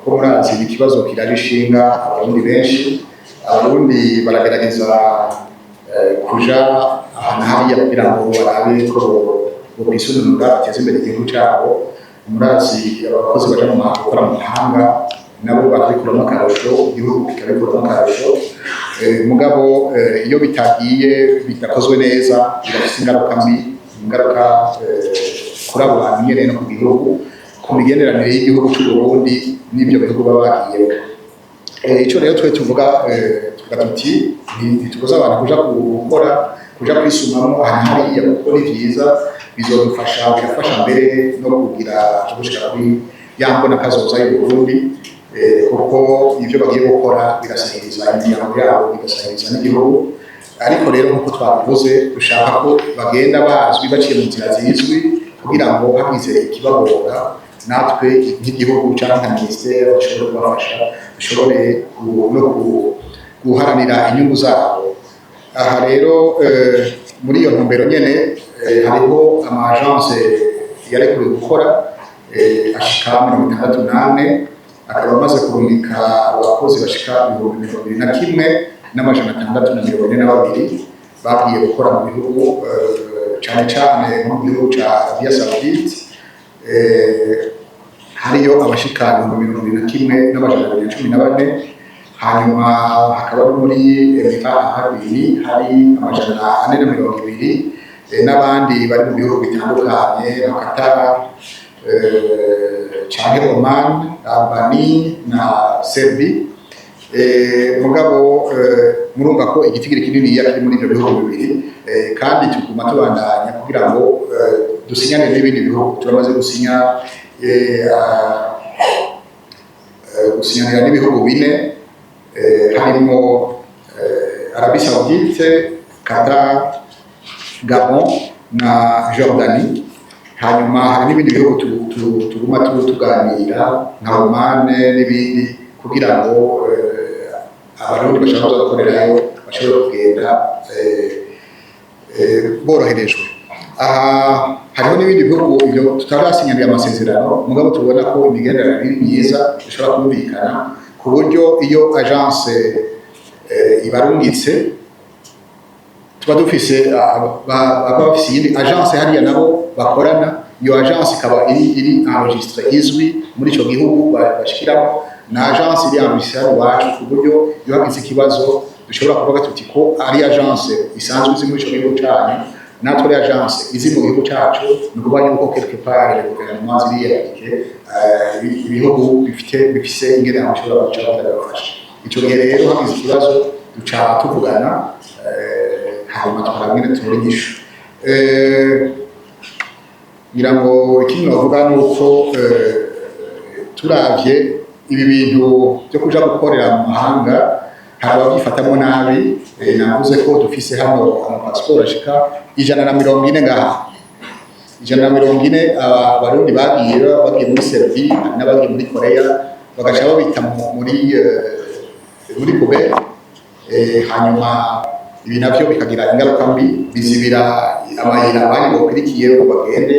kuko murazi ikibazo kirarishinga abarundi benshi. Abarundi baragerageza kuja ahantu hariya kugira ngo barabe ko bokwisununura bateze imbere igihugu cyabo. Murazi abakozi baja mu gukora mu mahanga nabo barabikuramo akarusho, igihugu kikabikuramo akarusho. Mugabo iyo bitagiye bidakozwe neza birafise ingaruka mbi, ingaruka kuri abo bantu nyene no ku gihugu, ku migenderanire y'igihugu cy'u Burundi n'ibyo bihugu baba bagiyemo. Ico rero twe tuvuga tuti ntitubuza abantu kuja gukora, kuja kwisumamo ahantu hariya kuko ni vyiza, bizodufasha, birafasha mbere no kugira gushika kuri yambona kazoza y'u Burundi, kuko ivyo bagiye gukora birasahiriza imiryango yabo, bigasahiriza n'igihugu. Ariko rero nk'uko twabivuze, dushaka ko bagenda bazwi baciye mu nzira zizwi kugira ngo hagize ikibagora natwe nk'igihugu cyangwa nka minisiteri bashobore kubafasha, bashobore no guharanira inyungu zabo. Aha rero muri iyo ntumbero nyene hariho ama-agence yarekuriwe gukora ashika 68, akaba amaze kurungika abakozi bashika 21,642 bagiye gukora mu bihugu cyane cyane mu gihugu cya Arabia Saoudite. Hariyo abashika 21,214, hanyuma hakaba muri Emirati hari 420, n'abandi bari mu bihugu bitandukanye nka Qatar, canke Oman, Albania na Serbia. Mugabo murumva ko igitigiri kinini kiri muri ibyo bihugu bibiri, kandi tuguma tubandanya kugira ngo dusinyane n'ibindi bihugu. Turamaze gusinyanira n'ibihugu 4, harimo Arabie Saoudite, Qatar, Gabon na Jordanie. Hanyuma hari n'ibindi bihugu tuguma tuganira nka Oman n'ibindi kugira ngo abarundi bashobora gukorerayo bashobora kugenda boroherejwe. Hariho n'ibindi bihugu ibyo tutarasinyanira amasezerano, mugabo tubona ko imigenderanire ari myiza, ishobora kumvikana ku buryo iyo agence ibarungitse tuba dufise bafise iyindi agence hariya nabo bakorana. Iyo agence ikaba iri enregistré izwi muri ico gihugu bashikiramo, na agence iri enregistré iwacu ku buryo iyo hagize ikibazo dushobora kuvuga tuti ko ari agence isanzwe izi muri ico gihugu cyanyu, natwe ari agence izi mu gihugu cyacu. Ni ukuvuga yuko quelque part le gouvernement ziriyereke ibihugu bifise ingene bashobora guca bakabafasha. Ico gihe rero hagize ikibazo duca tuvugana, hanyuma tukarabwira tubura inyishu. Ngira ngo ikindi bavuga ni uko turavye ibi bintu byo kuja gukorera mu mahanga hari ababyifatamo nabi. Navuze ko dufise hano amapasiporo ashika 140 ngaha, 140 abarundi bagiye muri Serbia n'abagiye muri Korea, bagaca babita muri Kuwait. Hanyuma ibi navyo bikagira ingaruka mbi, bizibira amayira abandi bokurikiye ngo bagende,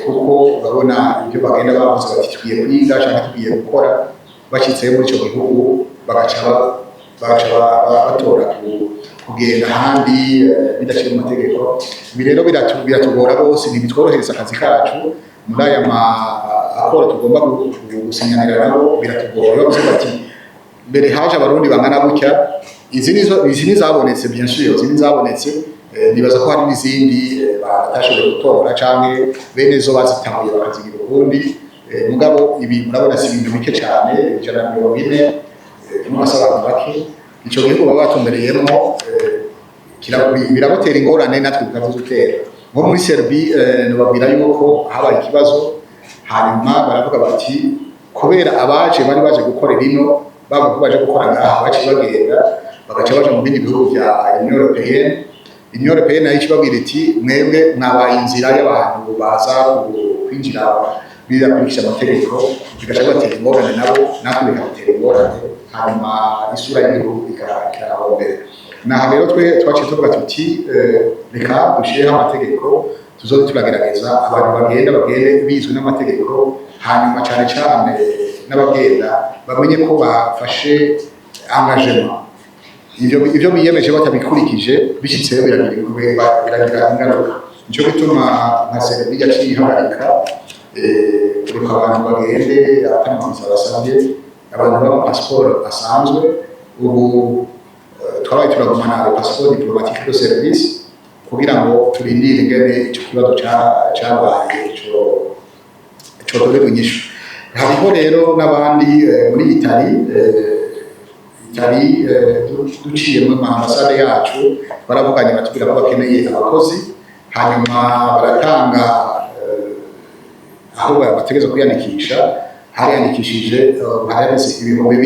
kuko urabona ibyo bagenda bavuze bati tugiye kwiga cyangwa tugiye gukora, bashitse muri ico gihugu bagaca batora kugenda ahandi bidashira mu mategeko. Ibi rero biratugora bose, ntibitworohereza akazi kacu. Muri aya akora tugomba gusinyanira nabo biratugora. Bavuze bati mbere haje abarundi bangana gutya, izi nizabonetse, bien sûr izi nizabonetse, nibaza ko hari n'izindi batashoboye gutora canke bene zo bazitamuye bakazigira ubundi. Mugabo ibi murabona si ibintu bike cyane, 140 n'amasaba bake. Ico gihugu baba batumbereyemo birabotera ingorane, natwe bikazutera. Nko muri Serbia nababwira yuko habaye ikibazo, hanyuma baravuga bati kubera abaje bari baje gukorera ino bavuga ko baje gukora ngaha, baje bagenda bagaca baja mu bindi bihugu bya Union Européenne. Union Européenne nayo ikibabwira iti mwebwe mwabaye inzira y'abantu baza kwinjira bidakurikije amategeko, bigaca batera ingorane nabo, natwe bikatera ingorane, hanyuma isura y'igihugu ikarahombera. Naha rero twaciye tuvuga tuti reka dushireho amategeko tuzoze turagerageza abantu bagende bizwe n'amategeko, hanyuma cyane cyane n'abagenda bamenye ko bafashe engagement. Ivyo biyemeje batabikurikije bishitseyo biragira ingaruka. Nico gituma nka Serbia yaciye ihagarika kureka abantu bagende atamamisa basabye abantu baba passport asanzwe. Ubu twabaye turagumana passport diplomatique de service kugira ngo turindire ingene ico kibazo cabaye ico torero nyishu. Hariho rero n'abandi muri Itali duciye mu ambasade yacu baravuganye batubwira ko bakeneye abakozi, hanyuma baratanga aho bategeza kwiyandikisha. Hariyandikishije hariyanditse ibihumbi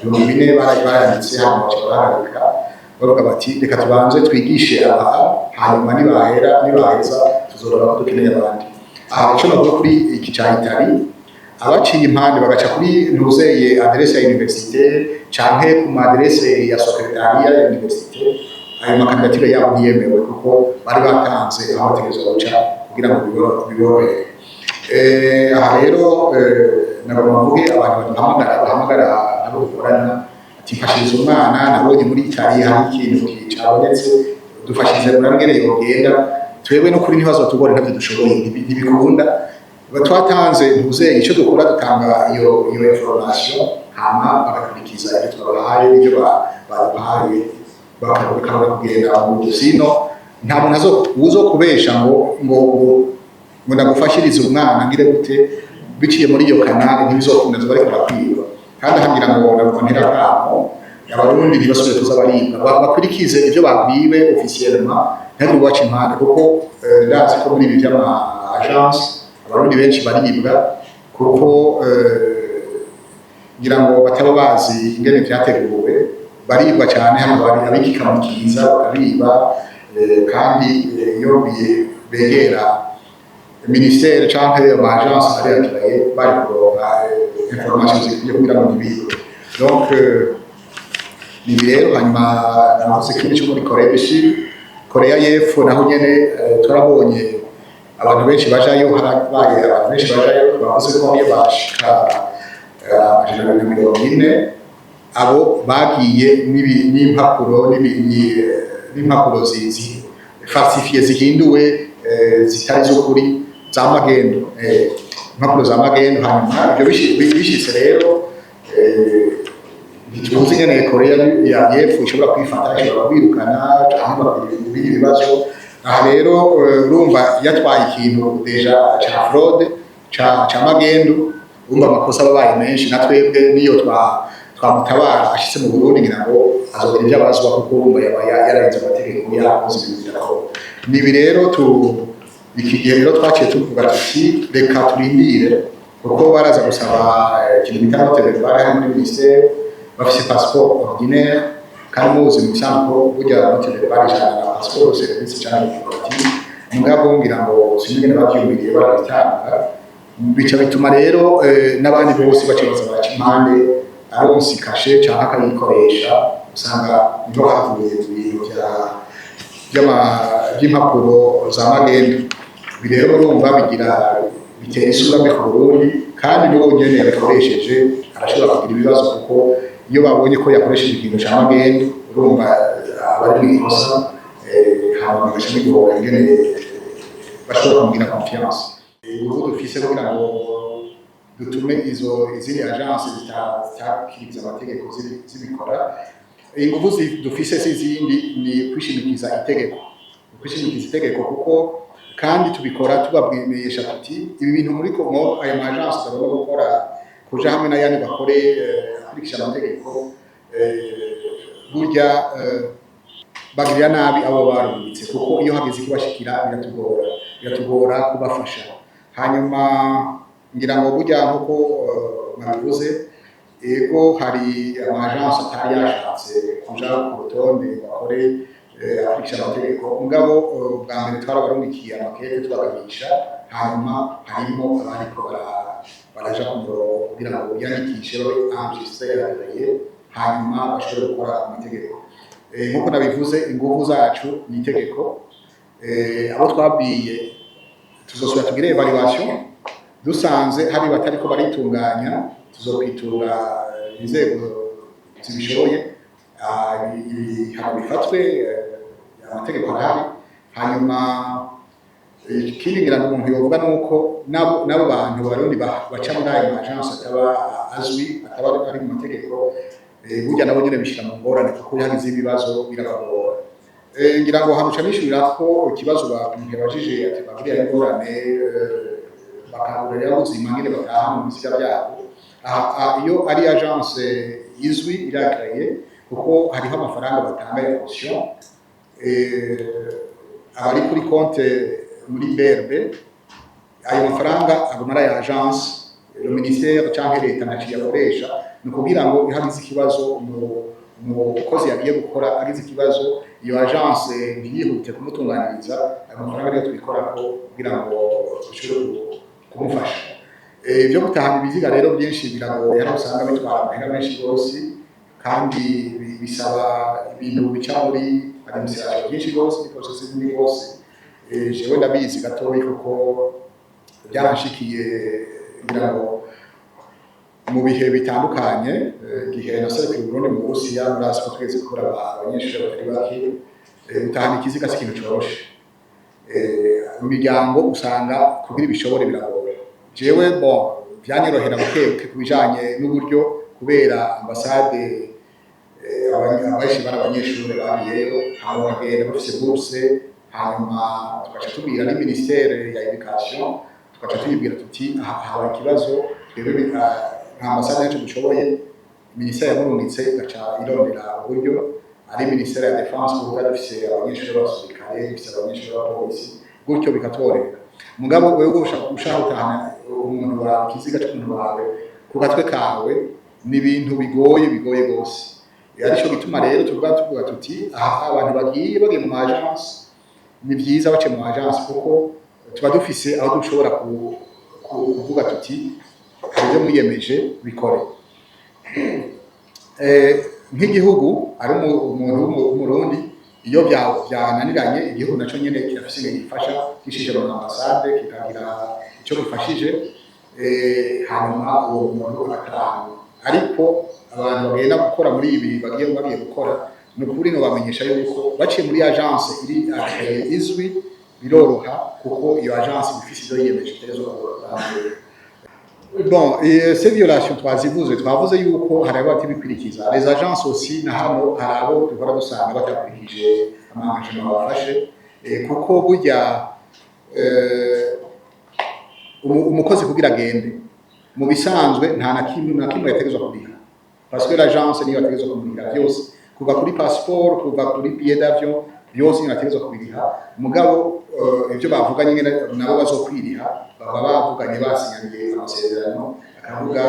4 barayanditse hano bahagarika bavuga bati reka tubanze twigishe hanyuma nibaheza tuzorora ko dukeneye abandi. Aha ico navuga kuri iki ca Itali, abaciye impande bagaca kuri ntuzeye adresse ya université canke ku adresse ya secretariat ya université, ayo makandidatire yabo ntiyemewe kuko bari batanze aho bategezwa guca kugira ngo biborohere. Aha rero nabavuge abantu bahamagara abo dukorana ati mfashiriza umwana nabonye muri Itali hari ikintu cyabonetse dufashirize murangere yogenda twebwe no kuri ntibazo tugore ntabyo dushoboye ntibikunda. Batwatanze ntuzeye icyo dukora dutanga iyo information hama bagakurikiza ibyo twabahaye ibyo babahaye bakabura kugenda mu sino nta muntu uzo kubesha ngo ndagufashiriza umwana ngire gute biciye muri iyo kanali ntibizokunda zo bariko bakwiba. Kandi hagira ngo nabonera kamo abarundi ntibasubire tuza baribwa bakurikize ibyo babwiwe officiellement ntari wacu impande kuko ndazi ko muri ibi by'ama agence abarundi benshi baribwa kuko ngira ngo bataba bazi ingene vyateguwe baribwa cyane hano abikika mu kiza bakabiba. Kandi iyo begera ministère canke amagence ariyakiye bari kuronka information zikwiye kugira ngo bibe. Donc ni rero hanyuma navuze ko cyo muri Korea y'Epfo naho nyene twarabonye abantu benshi bajayo, harabaye abantu benshi bajayo bavuze ko iyo bashika 40 abo bagiye n'impapuro falsifiye zihinduwe zitari z'ukuri za magendo, impapuro za magendo. Hanyuma ibyo bishitse rero ntituzi nyene Korea y'Epfo ishobora kwifata ishobora kwirukana cyangwa ibindi bibazo. Aha rero urumva yatwaye ikintu deja ca fraude ca magendo, urumva amakosa ababaye menshi. Na twebwe niyo twamutabara ashitse mu Burundi ngira ngo azogira ibyo abazwa kuko urumva yararenze amategeko yakoze ibintu by'aho. Nibi rero iki gihe rero twaciye tuvuga tuti reka turindire kuko baraza gusaba ikintu bita note de travail muri ministère bafise passeport ordinaire kandi muzi mu cyangwa burya note de travail cyane na passeport service cyane diplomatique mugabo ngira ngo sinigene bavyumiriye barabitanga. Bica bituma rero n'abandi bose bacibaza impande aronsi kashe cyangwa akayikoresha usanga niho havuye ibintu by'impapuro za magendo. Rero urumva bitera isura mbi ku Burundi, kandi n'uwo nyene yabikoresheje arashobora kugira ibibazo kuko iyo babonye ko yakoresheje ikintu ca magendo urumva abari mwikosa hama bagashaka kugira ingene bashobora kugira confiance. Ubu dufise kugira ngo dutume izindi agence zitakiriza amategeko zibikora. Ingufu dufise z'izindi ni kwishimikiza itegeko kuko kandi tubikora tubabwemeyesha tuti ibi bintu muri Kongo aya agence bagomba gukora kuja hamwe na yani bakore akurikisha amategeko burya bagirira nabi abo barungitse kuko iyo hageze kibashikira biratugora kubafasha. Hanyuma ngira ngo burya nkuko mwabivuze ego hari amagence atari yashatse kuja ku rutonde bakore akurikisha amategeko mugabo bwa mbere twarabarungikiye amakete tubagahisha, hanyuma harimo abariko baraja ku murongo kugira ngo yandikishe babe enregistré hanyuma bashobore gukora amategeko. Nkuko nabivuze ingufu zacu ni itegeko. Abo twabwiye tuzosubira tugire evaluation dusanze hari batariko baritunganya tuzokwitura inzego zibishoboye bifatwe amategeko arahari hanyuma ikindi ngira ngo umuntu yovuga nuko nabo bantu barundi baca muri ayo agence ataba azwi ataba ari mu mategeko burya nabo nyene bishira mu ngorane kuko yagize ibibazo birabagora ngira ngo hamuca nishurira ko ikibazo bamubajije ati bagiriye ingorane bakabura y'ubuzima nyene bataha mu bisya byabo iyo ari agence izwi irakaye kuko hariho amafaranga batanga ya caution abari kuri compte muri BRB ayo mafaranga abonara ya agence le ministère cyangwa leta naciye akoresha no kugira ngo ihagize ikibazo mu kozi yagiye gukora agize ikibazo iyo agence ntiyihute kumutunganiriza ayo mafaranga rero twikora ko kugira ngo dushobore kumufasha ibyo gutahana ibiziga rero byinshi biragoye aho usanga bitwara amahera menshi rwose kandi bisaba ibintu bica muri administration byinshi rwose process ni rwose jewe ndabizi gatoyi kuko byaranshikiye ngira ngo mu bihe bitandukanye igihe naserukiye Burundi mu Burusiya murazi ko twese gukora abanyeshuri batari bake gutahana ikiziga si ikintu coroshe mu miryango usanga kugira ibishobore biragoye jewe byanyorohera bukebuke kubijanye n'uburyo kubera ambasade abashi bari abanyeshuri bagiyeyo hama bagenda bafise bourse hanyuma tukaca tubwira ni ministère ya education tukaca tuyibwira tuti haba ikibazo twebwe nta ambasade yacu dushoboye ministère yamurungitse igaca irondera uburyo ari ministère ya défense kuko dufise abanyeshuri b'abasirikare dufise abanyeshuri b'abapolisi gutyo bikatworera mugabo wewe ushaka gutahana umuntu wa kiziga cy'umuntu wawe ku gatwe kawe ni ibintu bigoye gose arico gituma rero tuvuga tuti abantu bagiye mu agence ni byiza bace mu agence kuko tuba dufise aho dushobora kuvuga tuti ibyo mwiyemeje bikore nk'igihugu ari umuntu w'umurundi iyo byananiranye igihugu naco nyene kirafise gifasha gishije mu ambassade kikagira icyo bifashije hanyuma uwo muntu akatanga ariko abantu bagenda gukora muri ibi bagiye gukora no kuri no bamenyesha yuko baciye muri agence iri izwi biroroha kuko iyo agence bifise ibyo yiyemeje tezo ces violations twavuze yuko hari abati bikwirikiza les agences aussi na hano hari abo dukora dusanga batakurikije amahangano bafashe kuko burya umukozi kugira agende mu bisanzwe nta na kimwe yategezwa kubiha parce que l'agence niyo yategezwa kubiha byose kuva kuri passeport kuva kuri billet d'avion byose niyo yategezwa kubiha mugabo ibyo bavuganye nabo bazokwiriha baba bavuganye basinyanye amasezerano akavuga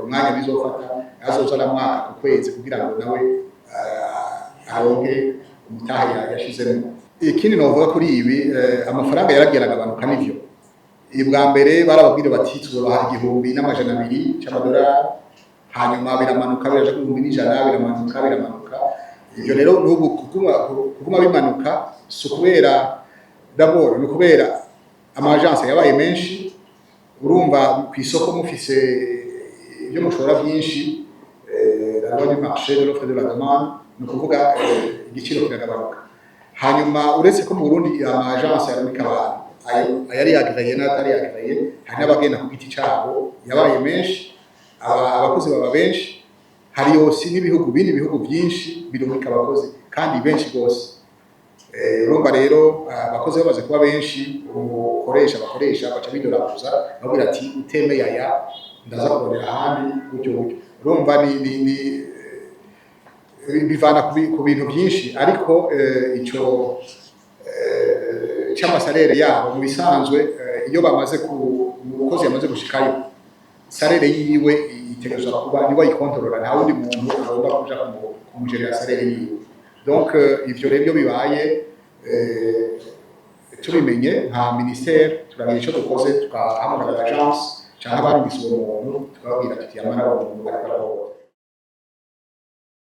umwanya bizofata azoza na mwaka ku kwezi kugira ngo nawe aronke umutahe yashizemo ikindi novuga kuri ibi amafaranga yarageraga abantu kanivyo ibwa mbere barababwira bati tuzobaha 1,200 cy'amadolari hanyuma biramanuka biraje ku 1,100 biramanuka ibyo rero n'ubu kuguma bimanuka sukubera d'abord no kubera amagence yabaye menshi urumva ku isoko mufise ibyo mushora byinshi la loi du marché de l'offre de la demande no kuvuga igiciro kiragabanuka hanyuma uretse ko mu Burundi amagence yarabika abantu ayari yagiraye n'atari yagiraye hari n'abagenda ku giti cyabo yabaye menshi abakozi baba benshi hari yose bindi bihugu byinshi birumika abakozi kandi benshi gose urumva rero abakozi bamaze kuba benshi bakoresha baca bidoraguza babwira ati utemeye aya ndaza kurondera ahandi gutyo urumva ni bivana ku bintu byinshi ariko icyo cy'amasalere yabo mu bisanzwe iyo bamaze umukozi yamaze gushikayo salere yiwe itegerezwa kuba niwe ayikontorora nta wundi muntu agomba kuja kumugerera salere yiwe donc ivyo rero bibaye tubimenye nka ministère turamenye icyo dukoze tukahamagara agence cyangwa barungise uwo muntu tukababwira tuti amara uwo muntu ariko